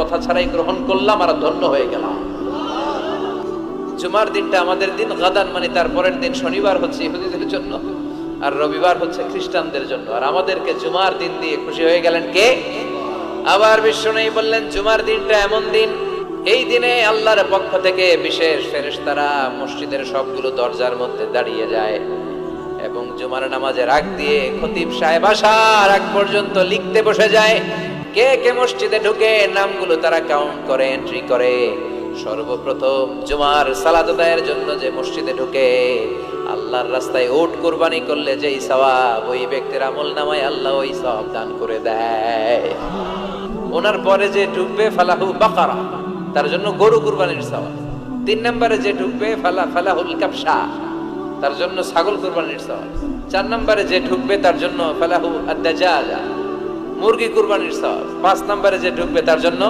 কথা ছাড়াই গ্রহণ করলাম আর ধন্য হয়ে গেলাম। জুমার দিনটা আমাদের দিন, গাদান মানে তার পরের দিন শনিবার হচ্ছে ইহুদিদের জন্য, আর রবিবার হচ্ছে খ্রিস্টানদের জন্য, আর আমাদেরকে জুমার দিন দিয়ে খুশি হয়ে গেলেন কে? আবার বিশ্বনবী বললেন জুমার দিনটা এমন দিন, এই দিনে আল্লাহর পক্ষ থেকে বিশেষ ফেরেশতারা মসজিদের সবগুলো দরজার মধ্যে দাঁড়িয়ে যায় এবং জুমার নামাজের আগ দিয়ে খতিব সাহেব আসার আগ পর্যন্ত লিখতে বসে যায় কে কে মসজিদে ঢুকে নামগুলো তারা কাউন্ট করে, এন্ট্রি করে। সর্বপ্রথম জুমার সালাত আদায়ের জন্য যে মসজিদে ঢুকে আল্লাহর রাস্তায় উট কুরবানি করলে যেই সওয়াব, ওই ব্যক্তির আমলনামায় আল্লাহ ওই সওয়াব দান করে দেয়। ওনার পরে যে ঢুকবে ফালাহু বাকারা, তার জন্য গরু কুরবানির সওয়াব। 3 নম্বরে যে ঢুকবে ফালাহুল কাবশা, তার জন্য ছাগল কুরবানির সওয়াব। 4 নম্বরে যে ঢুকবে তার জন্য ফালাহু আদ-দাজাজা, মুরগি কুরবানির সওয়াব। 5 নম্বরে যে ঢুকবে তার জন্য